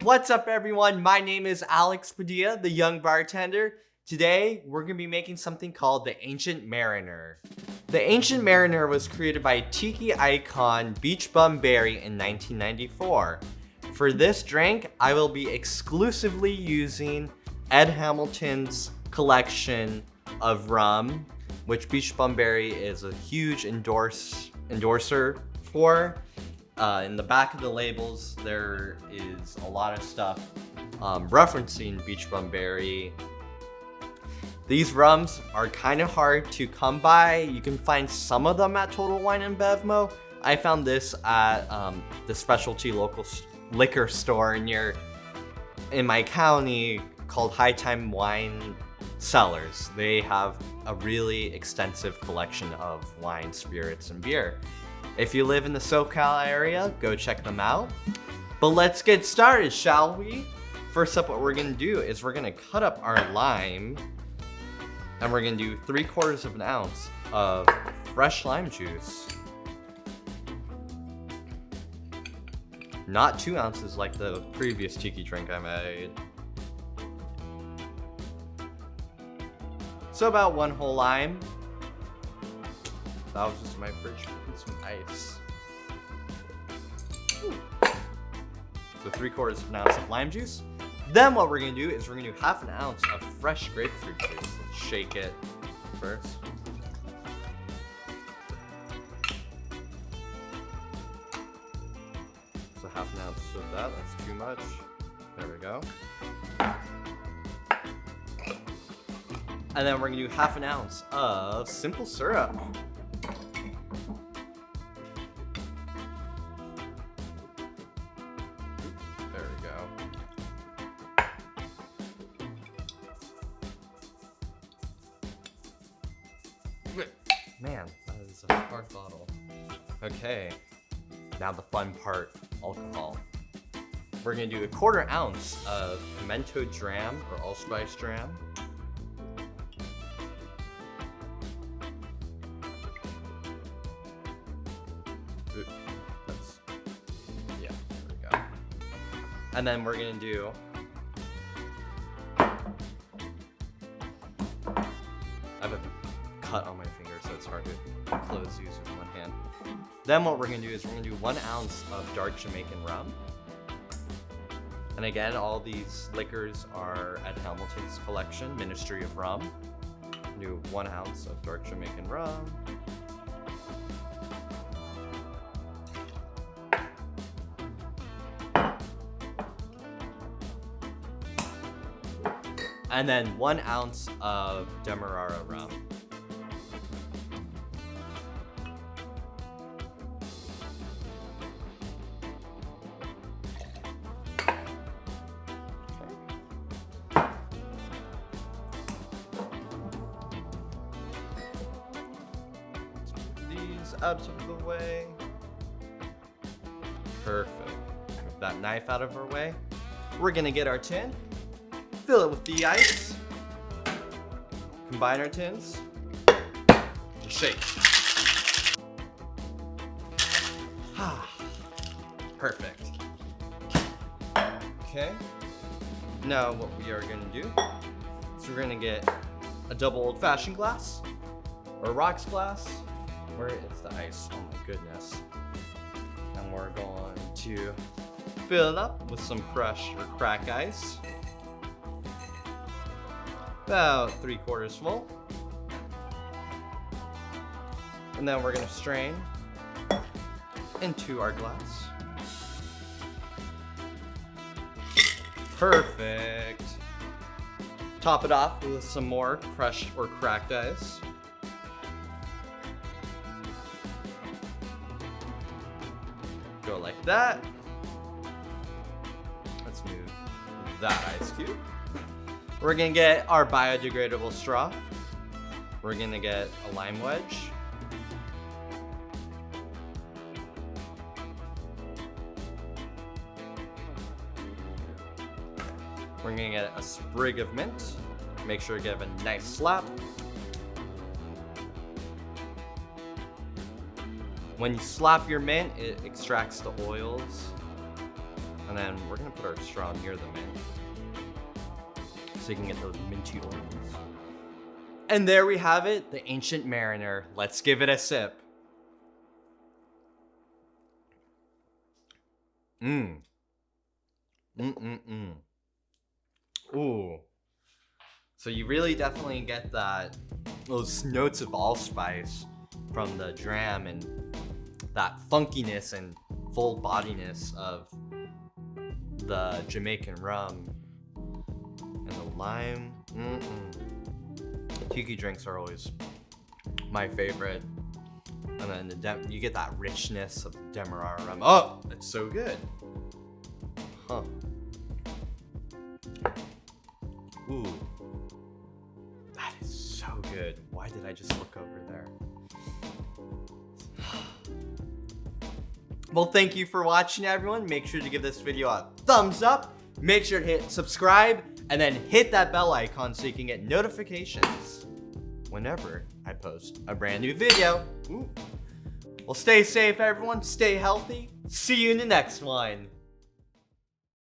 What's up, everyone? My name is Alex Padilla, the young bartender. Today, we're going to be making something called the Ancient Mariner. The Ancient Mariner was created by Tiki icon Beachbum Berry in 1994. For this drink, I will be exclusively using Ed Hamilton's collection of rum, which Beachbum Berry is a huge endorser for. In the back of the labels, there is a lot of stuff referencing Beachbum Berry. These rums are kind of hard to come by. You can find some of them at Total Wine and Bevmo. I found this at the specialty local liquor store in my county called High Time Wine Cellars. They have a really extensive collection of wine, spirits, and beer. If you live in the SoCal area, go check them out. But let's get started, shall we? First up, what we're gonna do is we're gonna cut up our lime, and we're gonna do 3/4 of an ounce of fresh lime juice. Not 2 ounces like the previous tiki drink I made. So about 1 whole lime. That was just my fridge with some ice. Ooh. So 3/4 of an ounce of lime juice. Then what we're gonna do is we're gonna do 1/2 ounce of fresh grapefruit juice. Let's shake it first. So 1/2 ounce of that, that's too much. There we go. And then we're gonna do 1/2 ounce of simple syrup. There we go. Man, that is a hard bottle. Okay, now the fun part, alcohol. We're gonna do 1/4 ounce of Pimento Dram or allspice dram. Yeah, there we go. And then we're gonna do I have a cut on my finger, so it's hard to close these with one hand. Then what we're gonna do is we're gonna do 1 ounce of Dark Jamaican Rum. And again, all these liquors are at Hamilton's collection, Ministry of Rum. Do 1 ounce of Dark Jamaican Rum. And then 1 ounce of Demerara Rum. These out of the way. Perfect. With that knife out of our way, we're gonna get our tin. Fill it with the ice. Combine our tins. And shake. Perfect. Okay. Now what we are gonna do is we're gonna get a double old-fashioned glass or a rocks glass. Where is the ice? Oh my goodness. And we're going to fill it up with some crushed or cracked ice. About 3/4 full. And then we're gonna strain into our glass. Perfect. Top it off with some more crushed or cracked ice. Go like that. Let's move that ice cube. We're gonna get our biodegradable straw. We're gonna get a lime wedge. We're gonna get a sprig of mint. Make sure to give a nice slap. When you slap your mint, it extracts the oils And then we're gonna put our straw near the mint, so you can get those minty oils. And there we have it, the Ancient Mariner. Let's give it a sip. Ooh. So you really definitely get those notes of allspice from the dram and that funkiness and full bodiness of the Jamaican rum and the lime. Tiki drinks are always my favorite. And then you get that richness of Demerara Rum. Oh, it's so good. Huh. Ooh. That is so good. Why did I just look over there? Well, thank you for watching, everyone. Make sure to give this video a thumbs up. Make sure to hit subscribe and then hit that bell icon so you can get notifications whenever I post a brand new video. Ooh. Well, stay safe, everyone. Stay healthy. See you in the next one.